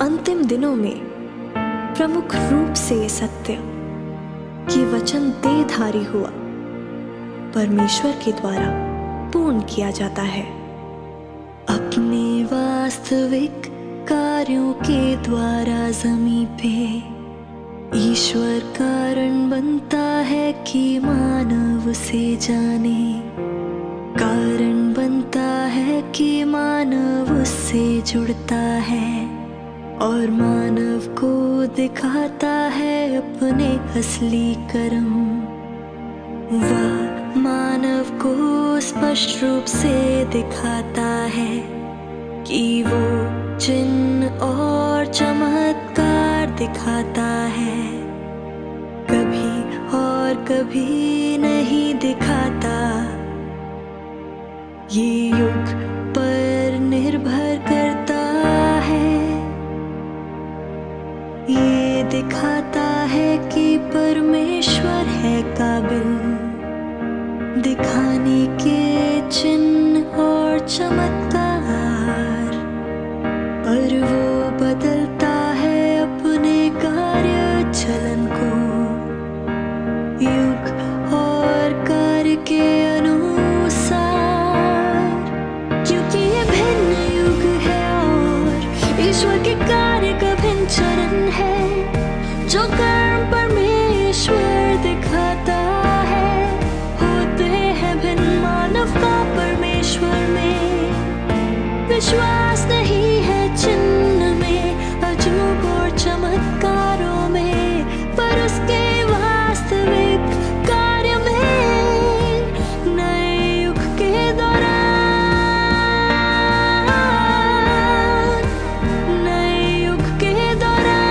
अंतिम दिनों में प्रमुख रूप से ये सत्य कि वचन देहधारी हुआ परमेश्वर के द्वारा पूर्ण किया जाता है। अपने वास्तविक कार्यों के द्वारा ज़मीं पे ईश्वर कारण बनता है कि मानव उसे जाने, कारण बनता है कि मानव उससे जुड़ता है और मानव को दिखाता है अपने असली कर्म। वह मानव को स्पष्ट रूप से दिखाता है कि वो चिन्ह और चमत्कार दिखाता है, कभी और कभी नहीं दिखाता। ये युग पर निर्भर करता है, ये दिखाता है कि परमेश्वर है काबिल दिखाने के चिन्ह और चमत्कार, पर वो बदलता है अपने कार्य चलन को युग और कार्य के अनुसार, क्योंकि ये भिन्न युग है और ईश्वर के कार्य का भिन्न चरण है। जो कर्म परमेश्वर दिखाता है होते हैं भिन्न मानव का परमेश्वर में विश्वास नहीं है, चिन्ह में अजूब और चमत्कारों में, पर उसके वास्तविक कार्य में नए युग के दौरान, नए युग के दौरान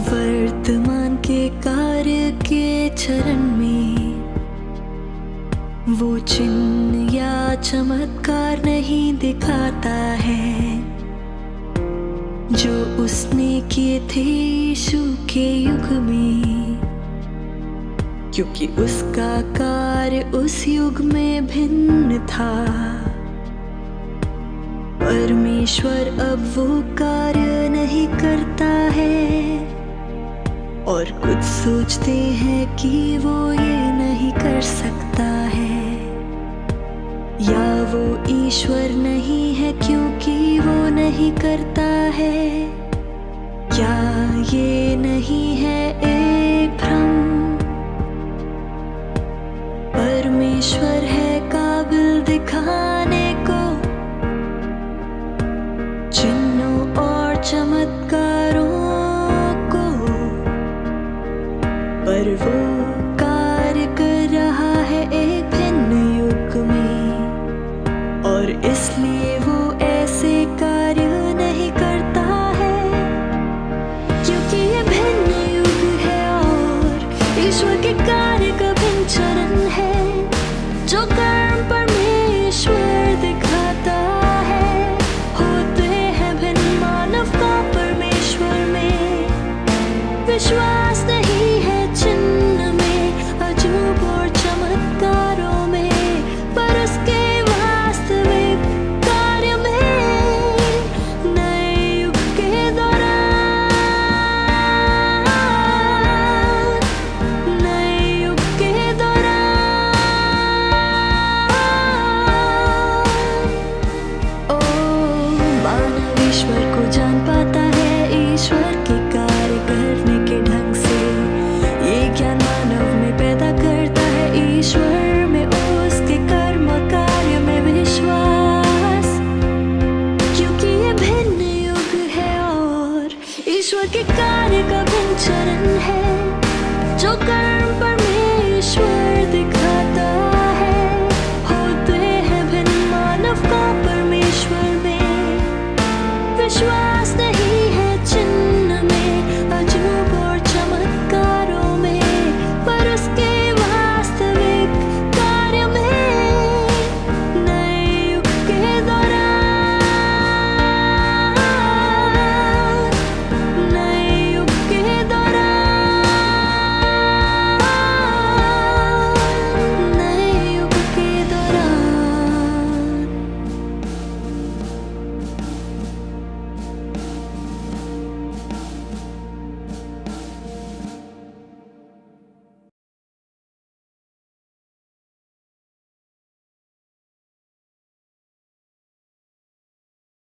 वर्तमान के कार्य के चरण में वो चिन्ह या चमत्कार नहीं दिखाता है जो उसने किए थे यीशु के युग में, क्योंकि उसका कार्य उस युग में भिन्न था। परमेश्वर अब वो कार्य नहीं करता है और कुछ सोचते हैं कि वो ये नहीं कर सकता है, या वो ईश्वर नहीं है क्योंकि वो नहीं करता है, क्या ये नहीं है एक भ्रम। परमेश्वर है काबिल दिखाने को चिन्हों और चमत्कारों को, पर वो कार्य कर रहा है एक भिन्न युग में और इसलिए वो ऐसे कार्य नहीं करता है, क्योंकि ये भिन्न युग है और ईश्वर के कार्य का भिन्न चरण है। जो कर्म परमेश्वर दिखाता है होते हैं भिन्न मानव का परमेश्वर में विश्वास नहीं है, चिन्ह में अजूब और चमत्कारों में, पर उसके वास्तविक कार्य में नए युग के दौरान, नए युग के दौरान। ओ मानव ईश्वर को जान पाता है ईश्वर के कार्य करने के ढंग से, ये ज्ञान मानव में पैदा करता है ईश्वर में उसके कर्म कार्य में विश्वास, क्योंकि ये भिन्न युग है और ईश्वर के कार्य का भिन्न चरण है। जो कर्म